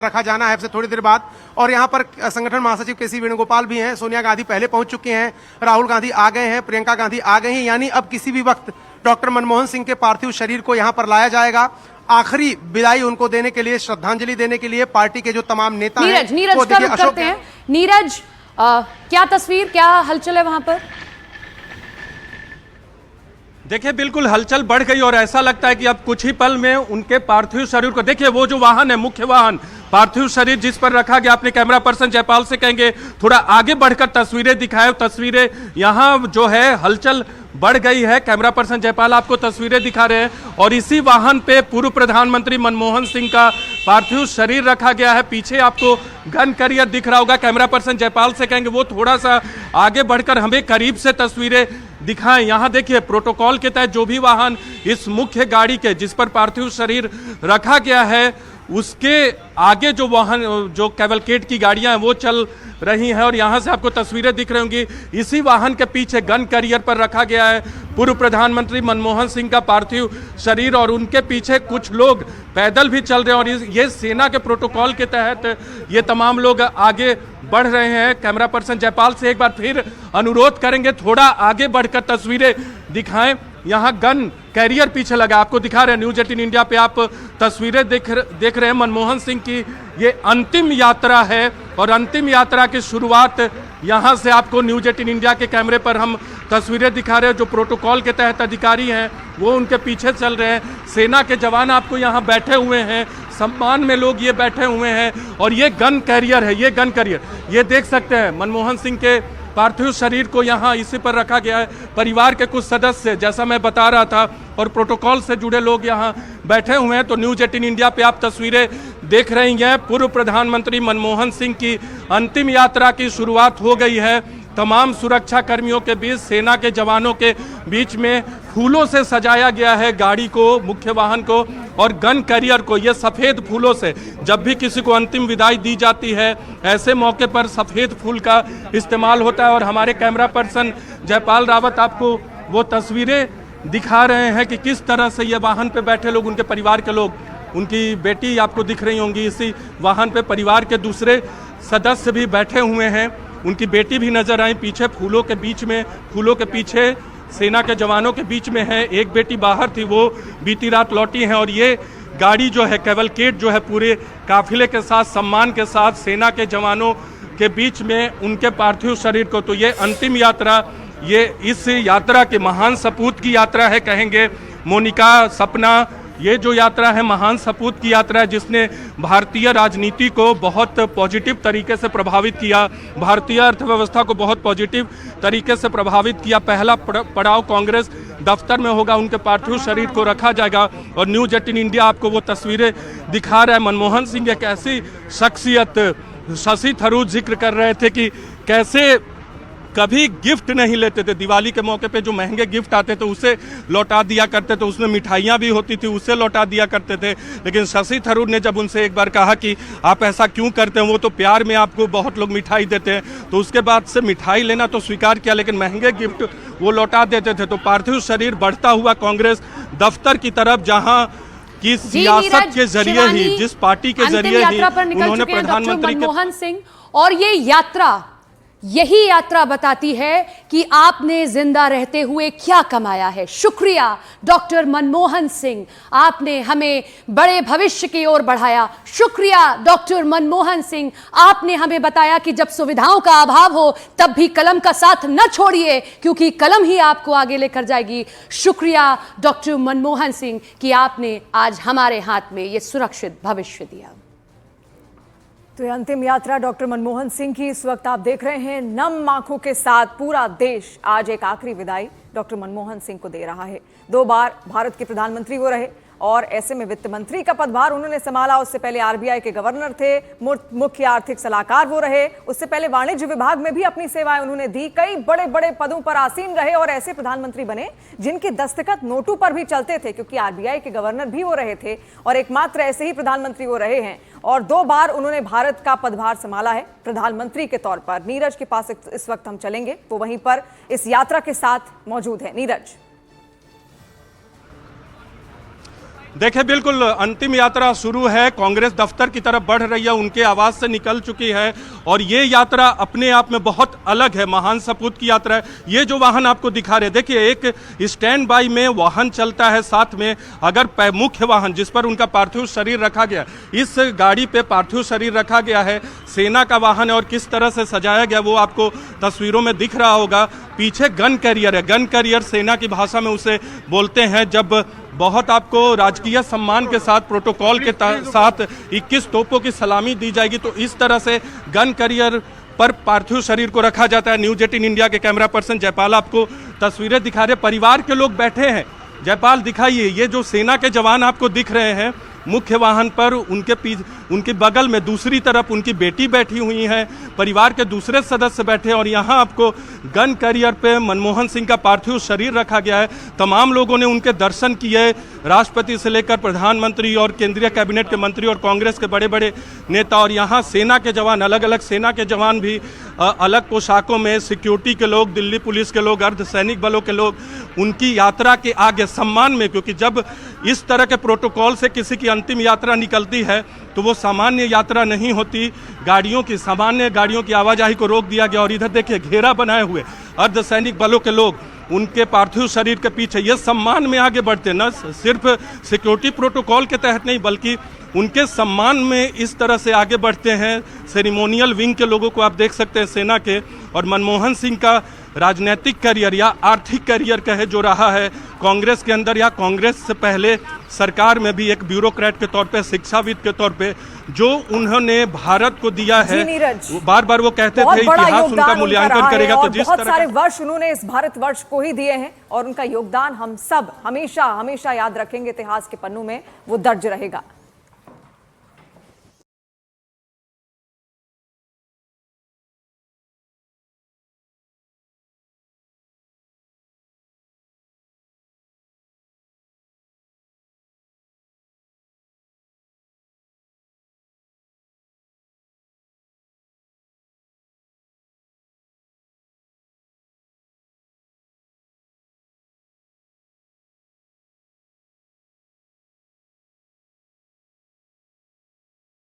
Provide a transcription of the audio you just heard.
रखा जाना है आपसे थोड़ी देर बाद। और यहाँ पर संगठन महासचिव केसी वेणुगोपाल भी हैं, सोनिया गांधी पहले पहुंच चुके हैं, राहुल गांधी आ गए हैं, प्रियंका गांधी आ गई हैं। यानी अब किसी भी वक्त डॉक्टर मनमोहन सिंह के पार्थिव शरीर को यहाँ पर लाया जाएगा। आखिरी विदाई उनको देने के लिए, श्रद्धांजलि देने के लिए पार्टी के जो तमाम नेता हैं, नीरज का रुख करते हैं। नीरज, क्या तस्वीर, क्या हलचल है वहां पर? देखिए, बिल्कुल हलचल बढ़ गई और ऐसा लगता है कि अब कुछ ही पल में उनके पार्थिव शरीर को, देखिए वो जो वाहन है, मुख्य वाहन, पार्थिव शरीर जिस पर रखा गया, अपने कैमरा पर्सन जयपाल से कहेंगे थोड़ा आगे बढ़कर तस्वीरें दिखाएं। तस्वीरें यहाँ जो है हलचल बढ़ गई है। कैमरा पर्सन जयपाल आपको तस्वीरें दिखा रहे हैं और इसी वाहन पे पूर्व प्रधानमंत्री मनमोहन सिंह का पार्थिव शरीर रखा गया है। पीछे आपको गन करियर दिख रहा होगा। कैमरा पर्सन जयपाल से कहेंगे वो थोड़ा सा आगे बढ़कर हमें करीब से तस्वीरें दिखाएं। यहाँ देखिए, प्रोटोकॉल के तहत जो भी वाहन इस मुख्य गाड़ी के जिस पर पार्थिव शरीर रखा गया है, उसके आगे जो वाहन, जो कैवलकेड की गाड़ियां हैं वो चल रही हैं और यहाँ से आपको तस्वीरें दिख रही होंगी। इसी वाहन के पीछे गन करियर पर रखा गया है पूर्व प्रधानमंत्री मनमोहन सिंह का पार्थिव शरीर और उनके पीछे कुछ लोग पैदल भी चल रहे हैं और ये सेना के प्रोटोकॉल के तहत ये तमाम लोग आगे बढ़ रहे हैं। कैमरा पर्सन जयपाल से एक बार फिर अनुरोध करेंगे थोड़ा आगे बढ़कर तस्वीरें दिखाएं। यहाँ गन कैरियर पीछे लगा, आपको दिखा रहे हैं, न्यूज 18 इंडिया पे आप तस्वीरें देख रहे हैं। मनमोहन सिंह की ये अंतिम यात्रा है और अंतिम यात्रा की शुरुआत यहाँ से आपको न्यूज 18 इंडिया के कैमरे पर हम तस्वीरें दिखा रहे हैं। जो प्रोटोकॉल के तहत अधिकारी हैं वो उनके पीछे चल रहे हैं। सेना के जवान आपको यहाँ बैठे हुए हैं, सम्मान में लोग ये बैठे हुए हैं और ये गन कैरियर है, ये गन कैरियर ये देख सकते हैं। मनमोहन सिंह के पार्थिव शरीर को यहाँ इसी पर रखा गया है। परिवार के कुछ सदस्य, जैसा मैं बता रहा था, और प्रोटोकॉल से जुड़े लोग यहाँ बैठे हुए हैं। तो न्यूज 18 इंडिया पे आप तस्वीरें देख रही हैं। पूर्व प्रधानमंत्री मनमोहन सिंह की अंतिम यात्रा की शुरुआत हो गई है। तमाम सुरक्षा कर्मियों के बीच, सेना के जवानों के बीच में फूलों से सजाया गया है गाड़ी को, मुख्य वाहन को और गन कैरियर को। ये सफ़ेद फूलों से, जब भी किसी को अंतिम विदाई दी जाती है ऐसे मौके पर सफ़ेद फूल का इस्तेमाल होता है। और हमारे कैमरा पर्सन जयपाल रावत आपको वो तस्वीरें दिखा रहे हैं कि किस तरह से ये वाहन पे बैठे लोग, उनके परिवार के लोग, उनकी बेटी आपको दिख रही होंगी इसी वाहन पे, परिवार के दूसरे सदस्य भी बैठे हुए हैं, उनकी बेटी भी नजर आई पीछे फूलों के बीच में। फूलों के पीछे सेना के जवानों के बीच में है। एक बेटी बाहर थी, वो बीती रात लौटी हैं और ये गाड़ी जो है, कैवलकेड जो है, पूरे काफिले के साथ, सम्मान के साथ सेना के जवानों के बीच में उनके पार्थिव शरीर को, तो ये अंतिम यात्रा, ये इस यात्रा के महान सपूत की यात्रा है कहेंगे मोनिका, सपना। ये जो यात्रा है महान सपूत की यात्रा है जिसने भारतीय राजनीति को बहुत पॉजिटिव तरीके से प्रभावित किया, भारतीय अर्थव्यवस्था को बहुत पॉजिटिव तरीके से प्रभावित किया। पहला पड़ाव कांग्रेस दफ्तर में होगा, उनके पार्थिव शरीर को रखा जाएगा और न्यूज 18 इंडिया आपको वो तस्वीरें दिखा रहा है। मनमोहन सिंह एक ऐसी शख्सियत, शशि थरूर जिक्र कर रहे थे कि कैसे कभी गिफ्ट नहीं लेते थे। दिवाली के मौके पे जो महंगे गिफ्ट आते थे उसे लौटा दिया करते थे, उसमें मिठाइयाँ भी होती थी, उसे लौटा दिया करते थे। लेकिन शशि थरूर ने जब उनसे एक बार कहा कि आप ऐसा क्यों करते हैं, वो तो प्यार में आपको बहुत लोग मिठाई देते हैं, तो उसके बाद से मिठाई लेना तो स्वीकार किया, लेकिन महंगे गिफ्ट वो लौटा देते थे। तो पार्थिव शरीर बढ़ता हुआ कांग्रेस दफ्तर की तरफ, जहाँ की सियासत के जरिए ही, जिस पार्टी के जरिए ही उन्होंने प्रधानमंत्री मनमोहन सिंह, और ये यात्रा, यही यात्रा बताती है कि आपने जिंदा रहते हुए क्या कमाया है। शुक्रिया डॉक्टर मनमोहन सिंह, आपने हमें बड़े भविष्य की ओर बढ़ाया। शुक्रिया डॉक्टर मनमोहन सिंह, आपने हमें बताया कि जब सुविधाओं का अभाव हो तब भी कलम का साथ न छोड़िए, क्योंकि कलम ही आपको आगे लेकर जाएगी। शुक्रिया डॉक्टर मनमोहन सिंह कि आपने आज हमारे हाथ में ये सुरक्षित भविष्य दिया। तो ये अंतिम यात्रा डॉक्टर मनमोहन सिंह की इस वक्त आप देख रहे हैं। नम आंखों के साथ पूरा देश आज एक आखिरी विदाई डॉक्टर मनमोहन सिंह को दे रहा है। 2 बार भारत के प्रधानमंत्री वो रहे और ऐसे में वित्त मंत्री का पदभार उन्होंने संभाला। उससे पहले आरबीआई के गवर्नर थे, मुख्य आर्थिक सलाहकार वो रहे, उससे पहले वाणिज्य विभाग में भी अपनी सेवाएं उन्होंने दी। कई बड़े बड़े पदों पर आसीन रहे और ऐसे प्रधानमंत्री बने जिनके दस्तखत नोटों पर भी चलते थे, क्योंकि आरबीआई के गवर्नर भी वो रहे थे और एकमात्र ऐसे ही प्रधानमंत्री वो रहे हैं। और 2 बार उन्होंने भारत का पदभार संभाला है प्रधानमंत्री के तौर पर। नीरज के पास इस वक्त हम चलेंगे, वो वहीं पर इस यात्रा के साथ मौजूद है। नीरज। देखिए बिल्कुल अंतिम यात्रा शुरू है, कांग्रेस दफ्तर की तरफ बढ़ रही है, उनके आवाज से निकल चुकी है और ये यात्रा अपने आप में बहुत अलग है, महान सपूत की यात्रा है। ये जो वाहन आपको दिखा रहे, देखिए एक स्टैंड बाई में वाहन चलता है, साथ में अगर मुख्य वाहन जिस पर उनका पार्थिव शरीर रखा गया, इस गाड़ी पे पार्थिव शरीर रखा गया है, सेना का वाहन है और किस तरह से सजाया गया वो आपको तस्वीरों में दिख रहा होगा। पीछे गन कैरियर है, गन कैरियर सेना की भाषा में उसे बोलते हैं, जब बहुत आपको राजकीय सम्मान के साथ प्रोटोकॉल के साथ 21 तोपों की सलामी दी जाएगी, तो इस तरह से गन कैरियर पर पार्थिव शरीर को रखा जाता है। न्यूज 18 इंडिया के कैमरा पर्सन जयपाल आपको तस्वीरें दिखा रहे, परिवार के लोग बैठे हैं। जयपाल दिखाइए, ये जो सेना के जवान आपको दिख रहे हैं मुख्य वाहन पर, उनके बगल में दूसरी तरफ उनकी बेटी बैठी हुई है, परिवार के दूसरे सदस्य बैठे और यहाँ आपको गन कैरियर पे मनमोहन सिंह का पार्थिव शरीर रखा गया है। तमाम लोगों ने उनके दर्शन किए, राष्ट्रपति से लेकर प्रधानमंत्री और केंद्रीय कैबिनेट के मंत्री और कांग्रेस के बड़े बड़े नेता, और यहाँ सेना के जवान, अलग अलग सेना के जवान भी अलग पोशाकों में, सिक्योरिटी के लोग, दिल्ली पुलिस के लोग, अर्धसैनिक बलों के लोग, उनकी यात्रा के आगे सम्मान में, क्योंकि जब इस तरह के प्रोटोकॉल से किसी की अंतिम यात्रा निकलती है तो वो सामान्य यात्रा नहीं होती, सामान्य गाड़ियों की आवाजाही को रोक दिया गया। और इधर देखिए घेरा बनाए हुए अर्धसैनिक बलों के लोग उनके पार्थिव शरीर के पीछे ये सम्मान में आगे बढ़ते, न सिर्फ सिक्योरिटी प्रोटोकॉल के तहत नहीं बल्कि उनके सम्मान में इस तरह से आगे बढ़ते हैं। सेरिमोनियल विंग के लोगों को आप देख सकते हैं सेना के, और मनमोहन सिंह का राजनीतिक करियर या आर्थिक करियर कहे जो रहा है कांग्रेस के अंदर, या कांग्रेस से पहले सरकार में भी एक ब्यूरोक्रेट के तौर पे, शिक्षाविद के तौर पे जो उन्होंने भारत को दिया है, बार बार वो कहते थे इतिहास उनका मूल्यांकन करेगा। तो जिस बहुत सारे वर्ष उन्होंने इस भारतवर्ष को ही दिए हैं और उनका योगदान हम सब हमेशा हमेशा याद रखेंगे, इतिहास के पन्नों में वो दर्ज रहेगा।